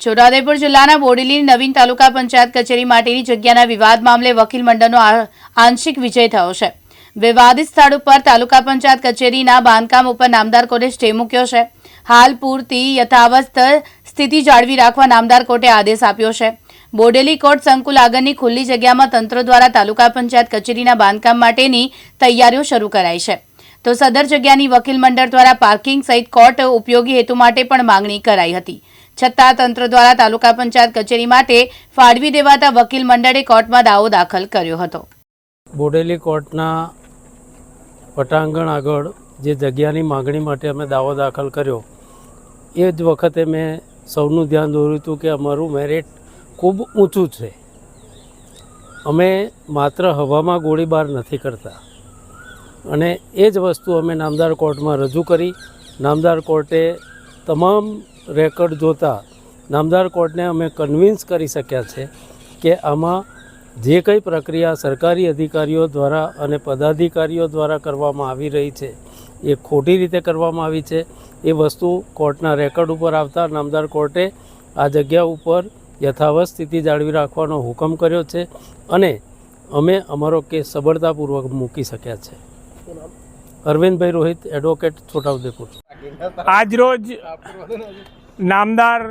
છોટાઉદેપુર જિલ્લાના બોડેલીની નવીન તાલુકા પંચાયત કચેરી માટેની જગ્યાના વિવાદ મામલે વકીલ મંડળનો આંશિક વિજય થયો છે। વિવાદિત સ્થળ ઉપર તાલુકા પંચાયત કચેરીના બાંધકામ ઉપર નામદાર કોર્ટે સ્ટે મૂક્યો છે। હાલ પૂરતી યથાવત સ્થિતિ જાળવી રાખવા નામદાર કોર્ટે આદેશ આપ્યો છે। બોડેલી કોર્ટ સંકુલ આગળની ખુલ્લી જગ્યામાં તંત્ર દ્વારા તાલુકા પંચાયત કચેરીના બાંધકામ માટેની તૈયારીઓ શરૂ કરાઈ છે, તો સદર જગ્યાની વકીલ મંડળ દ્વારા પાર્કિંગ સહિત કોર્ટ ઉપયોગી હેતુ માટે પણ માંગણી કરાઈ હતી, છતાં તંત્ર દ્વારા તાલુકા પંચાયત કચેરી માટે ફાળવી દેવાતા વકીલ મંડળે કોર્ટમાં દાવો દાખલ કર્યો હતો। બોડેલી કોર્ટના પટાંગણ આગળ જે જગ્યાની માંગણી માટે અમે દાવો દાખલ કર્યો, એ જ વખતે મેં સૌનું ધ્યાન દોર્યું હતું કે અમારું મેરિટ ખૂબ ઊંચું છે। અમે માત્ર હવામાં ગોળીબાર નથી કરતા, અને એ જ વસ્તુ અમે નામદાર કોર્ટમાં રજૂ કરી। નામદાર કોર્ટે તમામ રેકોર્ડ જોતા નામદાર કોર્ટને અમે કન્વિન્સ કરી શક્યા છે કે આમાં જે કંઈ પ્રક્રિયા સરકારી અધિકારીઓ દ્વારા અને પદાધિકારીઓ દ્વારા કરવામાં આવી રહી છે એ ખોટી રીતે કરવામાં આવી છે। એ વસ્તુ કોર્ટના રેકોર્ડ ઉપર આવતા નામદાર કોર્ટે આ જગ્યા ઉપર યથાવત સ્થિતિ જાળવી રાખવાનો હુકમ કર્યો છે, અને અમે અમારો કેસ સબળતાપૂર્વક મૂકી શક્યા છે। અરવિંદભાઈ રોહિત, એડવોકેટ, છોટાઉદેપુર। આજરોજ નામદાર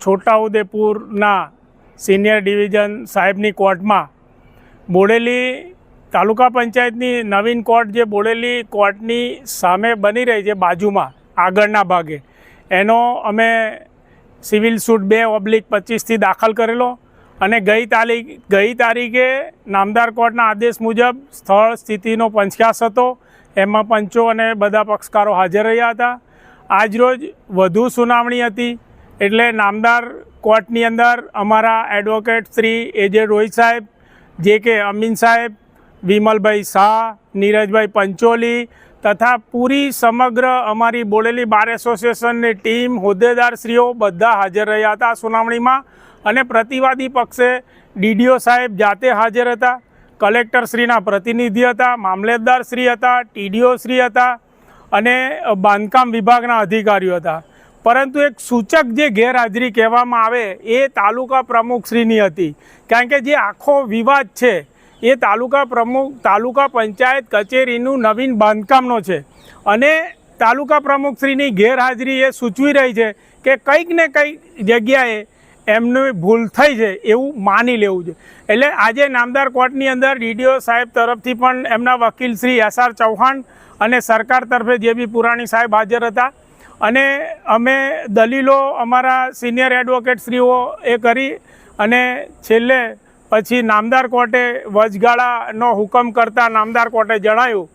છોટાઉદેપુરના સિનિયર ડિવિઝન સાહેબની કોર્ટમાં બોડેલી તાલુકા પંચાયતની નવીન કોર્ટ જે બોડેલી કોર્ટની સામે બની રહી છે, બાજુમાં આગળના ભાગે, એનો અમે સિવિલ સૂટ 2/25થી દાખલ કરેલો, અને ગઈ તારીખે નામદાર કોર્ટના આદેશ મુજબ સ્થળ સ્થિતિનો પંચકાસ હતો, એમાં પંચો અને બધા પક્ષકારો હાજર રહ્યા હતા। આજરોજ વધુ સુનાવણી હતી, એટલે નામદાર કોર્ટની અંદર અમારા એડવોકેટ શ્રી એજે રોહિત સાહેબ, જે કે અમીન સાહેબ, વિમલભાઈ શાહ, નીરજભાઈ પંચોલી તથા પૂરી સમગ્ર અમારી બોડેલી બાર એસોસિએશનની ટીમ, હોદ્દેદારશ્રીઓ બધા હાજર રહ્યા હતા સુનાવણીમાં। અને પ્રતિવાદી પક્ષે ડીડીઓ સાહેબ જાતે હાજર હતા, કલેક્ટરશ્રીના પ્રતિનિધિ હતા, મામલેદારશ્રી હતા, ટીડીઓ શ્રી હતા અને બાંધકામ વિભાગના અધિકારીઓ હતા। પરંતુ એક સૂચક જે ગેરહાજરી કહેવામાં આવે એ તાલુકા પ્રમુખશ્રીની હતી, કારણ કે જે આખો વિવાદ છે એ તાલુકા પંચાયત કચેરીનું નવીન બાંધકામનો છે, અને તાલુકા પ્રમુખશ્રીની ગેરહાજરી એ સૂચવી રહી છે કે કંઈક ને કંઈક જગ્યાએ એમની ભૂલ થઈ છે એવું માની લેવું છે। એટલે આજે નામદાર કોર્ટની અંદર ડીડીઓ સાહેબ તરફથી પણ એમના વકીલ શ્રી SR ચૌહાણ અને સરકાર તરફે જે બી પુરાણી સાહેબ હાજર હતા, અને અમે દલીલો અમારા સિનિયર એડવોકેટશ્રીઓ એ કરી, અને છેલ્લે પછી નામદાર કોર્ટે વચગાળાનો હુકમ કરતા નામદાર કોર્ટે જણાવ્યું,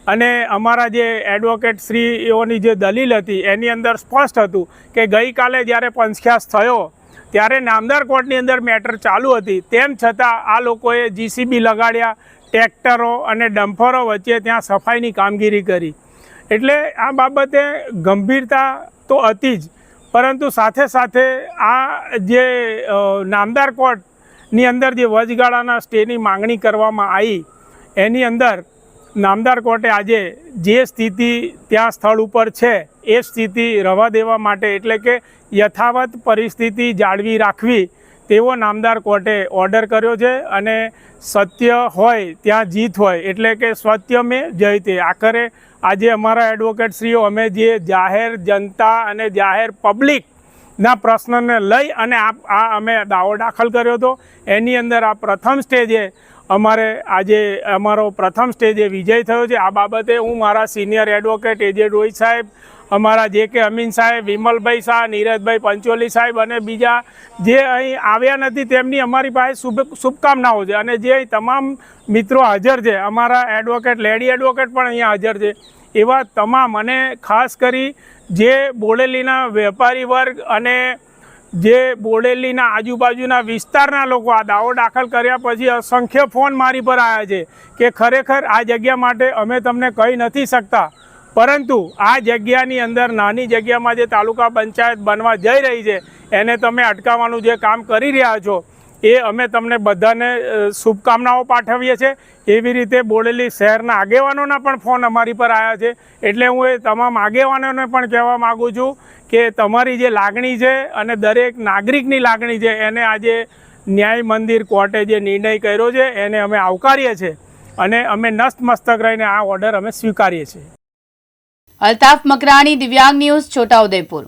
અને અમારા જે એડવોકેટશ્રીઓની જે દલીલ હતી એની અંદર સ્પષ્ટ હતું કે ગઈકાલે જ્યારે પંચખ્યાસ થયો ત્યારે નામદાર કોર્ટની અંદર મેટર ચાલુ હતી, તેમ છતાં આ લોકોએ જીસીબી લગાડ્યા, ટ્રેક્ટરો અને ડમ્પરો વચ્ચે ત્યાં સફાઈની કામગીરી કરી। એટલે આ બાબતે ગંભીરતા તો હતી જ, પરંતુ સાથે સાથે આ જે નામદાર કોર્ટની અંદર જે વચગાળાના સ્ટેની માંગણી કરવામાં આવી, એની અંદર નામદાર કોર્ટે આજે જે સ્થિતિ ત્યાં સ્થળ ઉપર છે એ સ્થિતિ રહેવા દેવા માટે, એટલે કે યથાવત પરિસ્થિતિ જાળવી રાખવી તેવો નામદાર કોર્ટે ઓર્ડર કર્યો છે। અને સત્ય હોય ત્યાં જીત હોય, એટલે કે સત્ય મેં જયતે। આખરે આજે અમારા એડવોકેટશ્રીઓ અમે જે જાહેર જનતા અને જાહેર પબ્લિકના પ્રશ્નને લઈ અને આ અમે દાવો દાખલ કર્યો હતો, એની અંદર આ પ્રથમ સ્ટેજે અમારો પ્રથમ સ્ટેજે વિજય થયો છે। આ બાબતે હું મારા સિનિયર એડવોકેટ એજે રોહિત સાહેબ, અમારા જે કે અમીન સાહેબ, વિમલભાઈ શાહ, નીરજભાઈ પંચોલી સાહેબ અને બીજા જે અહીં આવ્યા નથી તેમની અમારી પાસે શુભકામનાઓ છે, અને જે અહીં તમામ મિત્રો હાજર છે, અમારા એડવોકેટ, લેડી એડવોકેટ પણ અહીંયા હાજર છે, એવા તમામ, અને ખાસ કરી જે બોડેલીના વેપારી વર્ગ અને જે બોડેલીના આજુબાજુના વિસ્તારના લોકો આ દાવો દાખલ કર્યા પછી અસંખ્ય ફોન મારી પર આવ્યા છે કે ખરેખર આ જગ્યા માટે અમે તમને કહી નથી શકતા, પરંતુ આ જગ્યાની અંદર નાની જગ્યામાં જે તાલુકા પંચાયત બનવા જઈ રહી છે એને તમે અટકાવવાનું જે કામ કરી રહ્યા છો એ અમે તમને બધાને શુભકામનાઓ પાઠવીએ છીએ. એવી રીતે બોડેલી શહેરના આગેવાનોના પણ ફોન અમારી પર આવ્યા છે. એટલે હું એ તમામ આગેવાનોને પણ કહેવા માગું છું કે તમારી જે લાગણી છે અને દરેક નાગરિકની લાગણી છે એને આજે ન્યાય મંદિર કોર્ટે જે નિર્ણય કર્યો છે એને અમે આવકારીએ છીએ અને અમે નતમસ્તક રહીને આ ઓર્ડર અમે સ્વીકારીએ છીએ. અલ્તાફ મકરાણી, દિવ્યાંગ ન્યૂઝ, છોટાઉદેપુર.